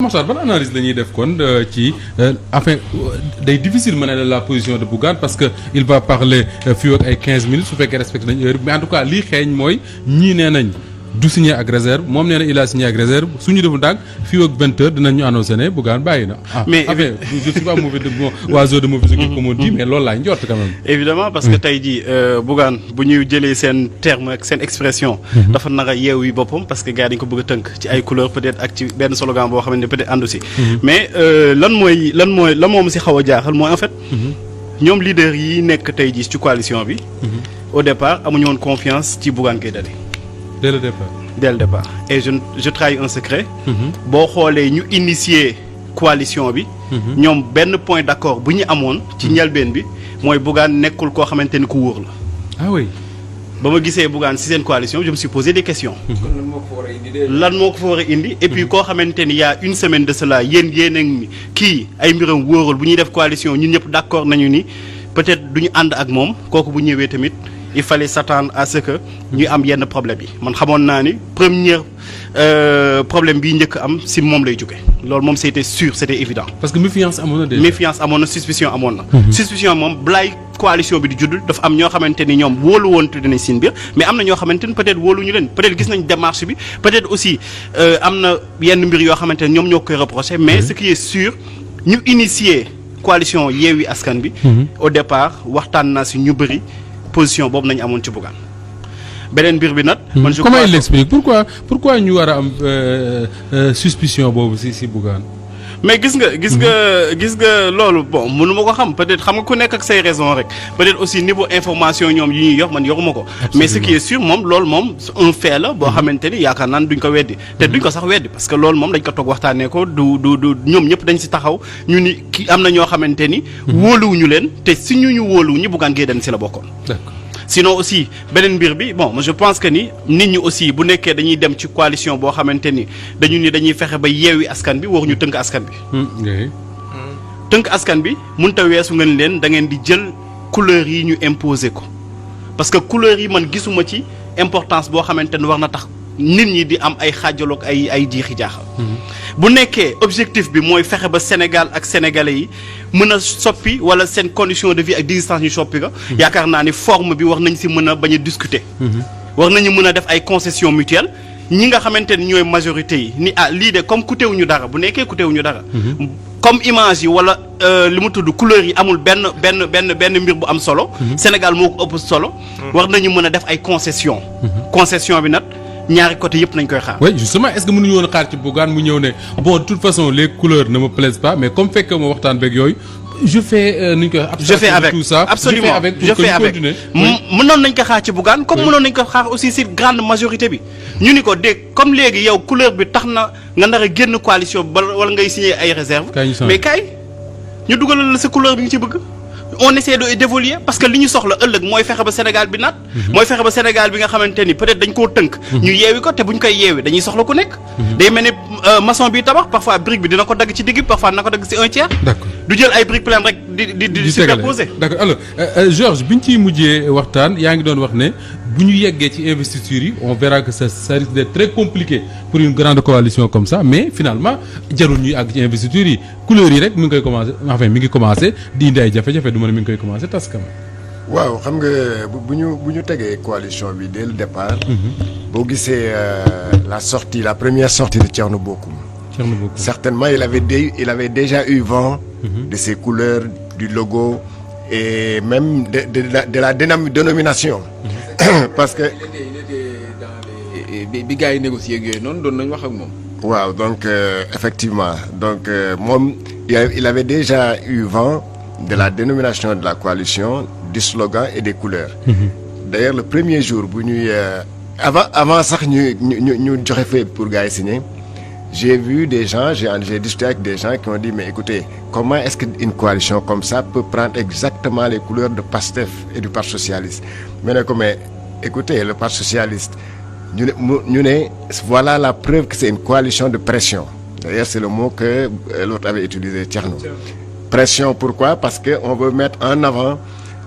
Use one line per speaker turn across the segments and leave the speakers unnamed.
Mokhtar ban analyse la ñuy def kon ci enfin day difficile mën a la position de Bougane parce que il va parler fii ak ay 15 minutes su fekkee respecté nañ heure mais en tout cas lii xeeñ mooy ñii nee nañ du signé ak réserve moom nee na il a signé ak réserve suñu defu ndànk fii ak 20 heures dinañ ñu annoncé ne Bougane bàyyi na.
mais
enfin je suis pas mauvais de oiseau de mauvaise augure comme on dit mais loolu laay njort quand même.
évidemment parce que tey jii Bougane bu ñuy jëlee seen terme ak seen expression. dafa nar a yeewu boppam parce que gars yi dañu ko bëgg a tënk ci ay couleurs peut-être ak ci benn slogan boo xamante ne peut-être àndu si. mais lan moom si xaw a jaaxal mooy en fait. ñoom leader yi nekk tey jii ci coalition bi. au départ amuñu woon confiance ci Bougane Gueye Dany.
dès le départ.
dès le départ et je trahis un secret. boo xoolee ñu initier coalition bi. ñoom benn point d'accord bu ñu amoon. ci njëlbeen bi mooy Bougane nekkul koo xamante ni ku wóor la.
ah oui.
ba ma gisee Bougane ci seen coalition je me suis posé des questions.
lan moo ko fa war a indi
lan moo ko fa war a indi. et puis koo xamante ni y a une semaine de cela yéen a kii ay mbiram wóorul bu ñuy def coalition ñun ñëpp d'accord nañu ni peut-être du ñu ànd ak moom kooku bu ñëwee tamit. il fallait s'attendre à ce que ñu am yenn problème yi man xamoon naa ni première problème bi njëkk am si moom lay jóge loolu moom c'était sûr c'était évident.
parce que méfiance amoon na déjà.
méfiance amoon na suspicion amoon na. suspicion moom balaay coalition bi di juddul dafa am ñoo xamante ni ñoom wóolu woon te dinañ seen biir mais am na ñoo xamante ni peut-être wóoluñu leen peut-être gis nañ démarche bi peut-être aussi am na yenn mbir yoo xamante ni ñoom ñoo koy reprocher mais ce qui est sûr ñu initier coalition Yewwi Askan bi. au départ waxtaan naa si ñu bëri. position boobu nañu amoon ci Bougane beneen mbir bi nag. man je
comment il l'explique pourquoi ñu war a am suspicion boobu si Bougane.
mais gis nga loolu bon mënu ma ko xam peut-être xam nga ku nekk ak say raison rek peut-être aussi niveau information ñoom yi ñuy yor man yoruma ko. mais ce qui est sûr moom loolu moom un fait la boo xamante ni yaakaar naan duñ ko weddi. te duñ ko sax weddi parce que loolu moom dañ ko toog waxtaanee ko du ñoom ñëpp dañ si taxaw ñu ni ki am na ñoo xamante ni. wóoluwuñu leen te si ñu wóoluwuñu Bougane Gueye Dany si la bokkoon.
D'accord.
sinon aussi beneen mbir bi bon je pense que ni nit ñi aussi bu nekkee dañuy dem ci coalition boo xamante ni dañuy fexe ba yeewi askan bi waruñu tënk askan bi. tënk askan bi mënut a weesu ngeen leen da ngeen di jël couleur yi ñu imposer ko parce que couleur yi man gisuma ci importance boo xamante ni war na tax nit ñi di am ay xaajaloog ay jiixi jaaxal. bu nekkee objectif bi mooy fexe ba Sénégal ak sénégalais yi mën a soppi wala seen condition de vie ak d'existence ñu soppi ko. yaakaar naa ni forme bi war nañ si mën a bañ a discuter. war nañu mën a def ay concessions mutuelles ñi nga xamante ni ñooy majorité yi ni lii de comme coûté-wuñu dara bu nekkee coûté-wuñu dara. comme image yi wala li mu tudd couleur yi amul benn mbir bu am solo. Sénégal moo ko ëpp solo. war nañu mën a def ay concessions. concession bi nag. ñaari côté yëpp nañ koy xaar.
oui justement est-ce que mënuñu woon xaar ci Bougane mu ñëw ne bon de toute façon les couleurs ne me plaisent pas mais comme fekk ma waxtaan beeg yooyu je fais nu ñu koy.
je fais avec
tout ça
absolument je fais avec mënoon nañ ko xaar ci Bougane comme mënoon nañ ko xaar aussi ci grande majorité bi. ñu ni ko dégg comme léegi yow couleur bi tax na nga nar a génn coalition bi wala ngay signer ay réserves. mais kay ñu dugalal la sa couleur bi nga ci bëgg. on essaie d'évoluer parce que li ñu soxla ëllëg mooy fexe ba Sénégal bi naat. mooy fexe ba Sénégal bi nga xamante ni peut-être dañ koo tënk. ñu yeewi ko te buñ koy yeewi dañuy soxla ku nekk. day mel ni maçon bi tabax parfois brique bi dina ko dagg ci digg bi parfois dina ko dagg ci un tiers.
d'accord
du jël ay briques pleines rek di superposer.
d'accord alors Georges biñ ciy mujjee waxtaan yaa ngi doon wax ne bu ñu yeggee ci investiture yi on verra que ça risque d'être très compliqué pour une grande coalition comme ça mais finalement jarul ñuy àgg ci investiture yi couleurs yi rek mi ngi koy commencer enfin mi ngi commencer di indi ay jafe-jafe du ma ne mi ngi koy commencer tas quand même.
waaw xam nga bu ñu tegee coalition bi dès le départ. boo gisee la première sortie de Thierno Bocoum. Certainement il avait déjà eu vent. de ses couleurs du logo et même de la dénomination. parce que.
il était dans bi gars yi négocier ak yooyu noonu doon nañu wax ak moom.
waaw donc effectivement donc moom il avait déjà eu vent de la dénomination de la coalition du slogan et des couleurs. D'ailleurs le premier jour bu ñuy avant sax ñu joxe feuille pour gars yi signer j'ai vu des gens j'ai discuté avec des gens qui ont dit mais écoutez comment est-ce qu'une coalition comme ça peut prendre exactement les couleurs de PASTEF et du Parti socialiste mais ne ko mais écoutez le Parti socialiste ñu ne voilà la preuve que c'est une coalition de pression. D'ailleurs c'est le mot que l'autre avait utilisé Thierno. Pression pourquoi? Parce que on veut mettre en avant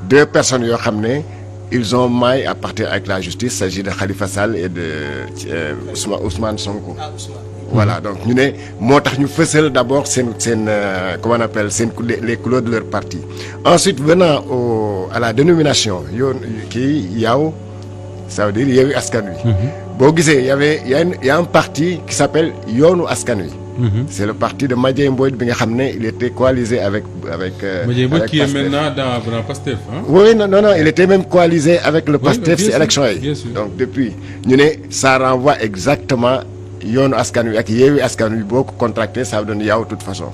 deux personnes yoo xam ne ils ont maille à partir avec la justice. Il s'agit de Khalifa Sall et de Ousmane Sonko. Voilà, donc ñu ne moo tax ñu fësal d'abord seen comment on appelle les couleurs de leur parti. Ensuite, venant à la dénomination yoon kii Yaaw, ça veut dire Yewwi Askan Wi. Boo gisee y a un parti qui s'appelle Yoonu Askan Wi. C'est le parti de Madiaye Mbodj bi nga xam ne il était coalisé avec
Madiaye Mbodj qui est maintenant dans Pastef, hein?
Oui, non, il était même coalisé avec le Pastef ci élection yi.
Bien sûr.
Donc depuis ñu ne ça renvoie exactement Yoonu Askan Wi ak Yewwi Askan Wi boo ko contracté ça donne Yaaw de toute façon.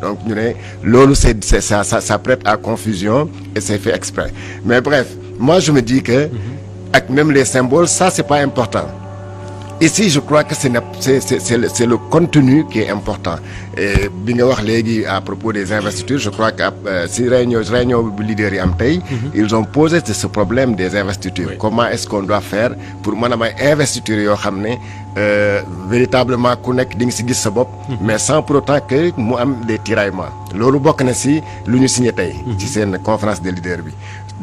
Donc ñu ne loolu c'est ça prête à confusion et c'est fait exprès. Mais bref, moi je me dis que ak même les symboles, ça c'est pas important. Ici, je crois que c'est le contenu qui est important. Et bi nga wax léegi à propos des investitures, je crois que si réunion bu leader yi am tey, ils ont posé ce problème des investitures. Oui. Comment est-ce qu'on doit faire pour mën a may investitures yoo xam ne véritablement ku nekk di nga si gis sa bopp. Mais sans pour autant que mu am des tiraillements. Loolu bokk na si lu ñu signé tey. ci seen conférence des leaders bi.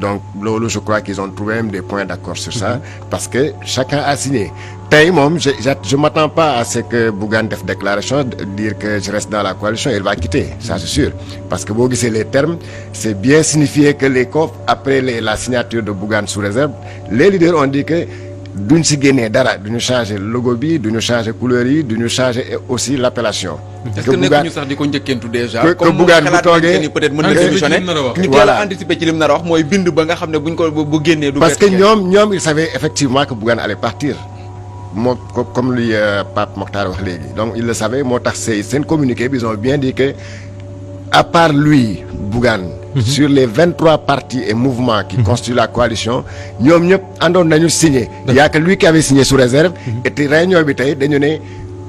Donc loolu je crois qu'ils ont trouvé même des points d'accord sur ça parce que chacun a signé. Tey moom je m'attends pas à ce que Bougane def déclaration dire que je reste dans la coalition, il va quitter, ça c'est sûr. Parce que boo gisee les termes, c'est bien signifié que les COP après la signature de Bougane sous réserve, les leaders ont dit que duñ si génnee dara, duñu changer logo bi, duñu changer couleur yi, duñu changer aussi l'appellation.
Est-ce que nekkuñu sax di ko njëkkantu déjà.
que Bougane bu toogee
ni peut-être mën na démissionner ñu teel a anticiper ci lim nar a wax mooy bind ba nga xam ne buñ ko bu génnee du.
Parce que ñoom ils savaient effectivement que Bougane allait partir. Moo comme li Pape Mokhtar wax léegi donc il le savait moo tax seen communiqué bi ils ont bien dit que à part lui Bougane sur les 23 partis et mouvements qui constituent la coalition ñoom ñëpp àndoon nañu signé. Il y a que lui qui avait signé sous réserve. Et te réunion bi tey dañu ne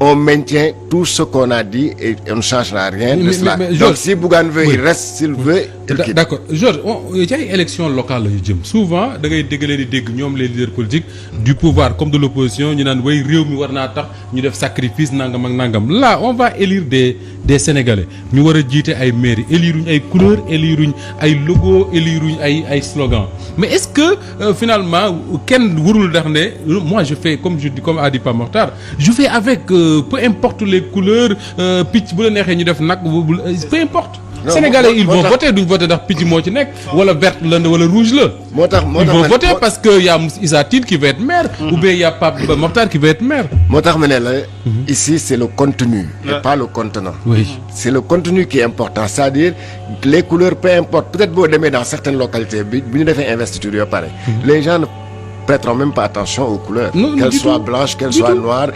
on maintient tout ce qu'on a dit et on ne changera rien de cela. Donc si Bougane veut il reste, s'il veut il quitte. D'accord
Georges ci ay élection locale la yu jëm souvent da ngay dégg leen di dégg ñoom les leaders politiques du pouvoir comme de l'opposition ñu naan way réew mi war naa tax ñu def sacrifice nangam ak nangam là on va élire des Sénégalais ñu war a jiite ay mairie éliruñ ay couleurs éliruñ ay logo éliruñ ay slogan mais est-ce que finalement kenn warul dax ne moi je fais comme a dit Pape Mokhtar je fais avec peu importe les couleurs picc bu la neexee ñu def nag peu importe. Non, Sénégalais ils vont voter duñ voter ndax picc moo ci nekk wala vert la wala rouge la.
moo tax
ils vont voter parce que y a Issa Tine qui va être maire. Ou bien y a Pape Mokhtar qui va être maire.
moo tax ma ne la ici c'est le contenu et pas le contenant.
Oui.
C'est le contenu qui est important c'est-à-dire les couleurs peu importe peut-être boo demee dans certaines localités bu ñu defee investiture yoo pare les gens ne prêteront même pas attention aux couleurs.
Non,
qu'elles soient blanches, qu'elles soient noires,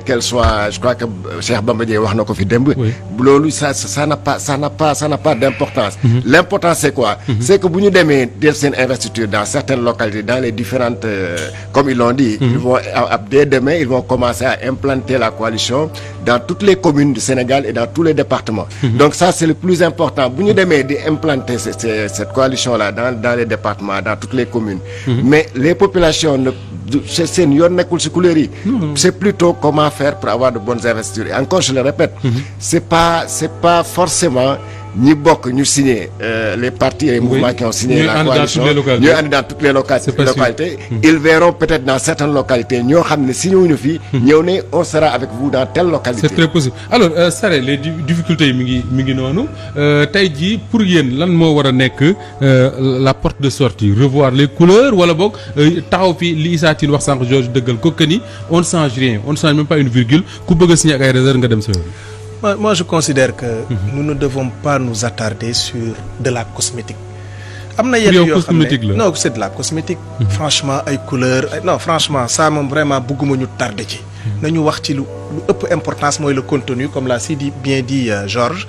qu'elles soient, je crois que Cheikh Bamba Dièye wax na ko fi démb. Loolu ça n'a pas d'importance. L'important c'est quoi? C'est que bu ñu demee def seen investiture dans certaines localités, dans les différentes, comme ils l'ont dit, ils vont dès demain ils vont commencer à implanter la coalition dans toutes les communes du Sénégal et dans tous les départements. Donc ça c'est le plus important. Bu ñu demee di implanter cette coalition là dans les départements, dans toutes les communes. Mais les populations seen yoon nekkul ci couleur yi. C'est plutôt comment faire pour avoir de bonnes investitures. Et encore je le répète, c'est pas forcément ñi bokk ñu signer les partis et les mouvements qui ont signé la coalition ñooy andi dans toutes les localités. Ils verront peut-être dans certaines localités ñoo xam ne signé wuñu fii ñëw ne on sera avec vous dans telle localité.
C'est très possible. Alors Sare les difficultés yi mi ngi noonu tey jii pour yéen lan moo war a nekk la porte de sortie revoir les couleurs wala boog taxaw fi li Issa Tine wax sànq Georges dëggal ko que ni on ne change rien on ne change même pas une virgule ku bëgg a signer ak ay réserve nga dem sa yoon.
Moi, je considère que nous ne devons pas nous attarder sur de la cosmétique. Am na yenn yoo xam ne non c'est de la cosmétique. Franchement ay couleurs non franchement ça moom vraiment bëgguma ñu tardé ci. nañu wax ci lu ëpp importance mooy le contenu comme l'a bien dit Georges.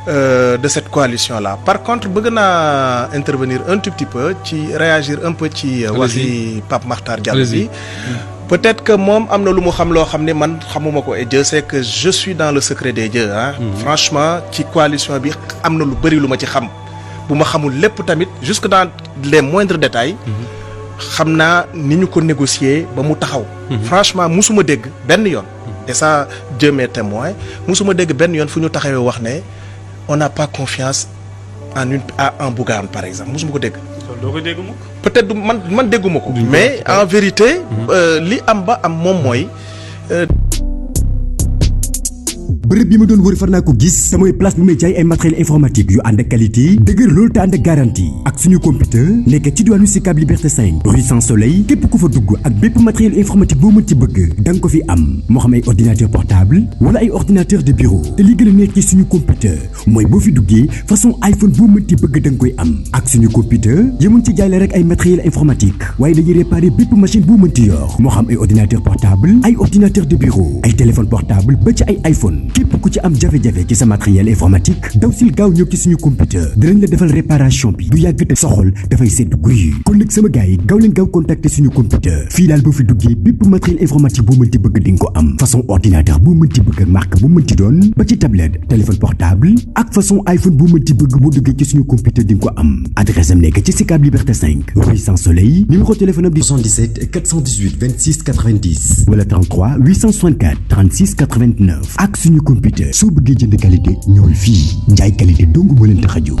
De cette coalition là. Par contre bëgg naa intervenir un tout petit peu ci réagir un peu ci waxi Pape Makhtar Diallo bi. Peut-être que moom am na lu mu xam loo xam ne man xamuma ko et Dieu sait que je suis dans le secret des dieux ah. Franchement ci coalition bi am na lu bari lu ma ci xam bu ma xamul lépp tamit jusque dans les moindres détails. xam naa ni ñu ko négocier ba mu taxaw. Franchement musuma dégg benn yoon. Et ça Dieu m'est témoin musuma dégg benn yoon fu ñu taxawee wax ne on n'a pas confiance en Bougane par exemple musuma ko dégg.
doo ko dégg mukk.
Peut-être man dégguma ko. Mais en vérité li am ba am moom mooy
bërëb bi ma doon wër far naa ko gis te mooy place bi may jaay ay matériel informatique yu ànd ak qualité dëgër loolu te ànd ak garantie ak suñu computer nekk ci diwaanu Sicap Liberté 5 rue Sans Soleil képp ku fa dugg ak bépp matériel informatique boo mën ci bëgg da nga ko fi am moo xam ay ordinateur portable wala ay ordinateur de bureau te li gën a nekk ci suñu computer mooy boo fi duggee façon iPhone boo mën ci bëgg da nga koy am ak suñu computer yemuñ ci jaay la rek ay matériel informatique waaye dañuy réparer bépp machine boo mën ci yor moo xam ay ordinateur portable ay ordinateur de bureau ay téléphone portable ba ci ay iPhone képp ku ci am jafe-jafe ci sa matériel informatique daw sil gaaw ñëw ci suñu computer dinañ la defal réparation bi du yàgg te soxol dafay sedd guy kon nag sama gars yi gaaw leen gaaw contacter suñu computer fii daal boo fi duggee bépp matériel informatique boo mën ci bëgg di nga ko am façon ordinateur boo mën ci bëgg ak marque boo mën ci doon ba ci tablette téléphone portable ak façon iPhone boo mën ci bëgg boo duggee ci suñu computer di nga ko am adresse am nekk ci Sicap Liberté 5 rue Sans Soleil numéro téléphone am di 77 418 26 90 wala 33 864 36 89 ak suñu computer soo bëggee jënd qualité ñëwal fii njaay qualité dong moo leen tax a jóg.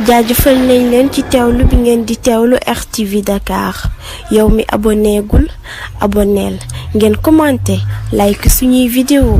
jaajëfal nañ leen ci teewlu bi ngeen di teewlu RTV Dakar yow mi abonné gul abonneel ngeen commenté like suñuy vidéo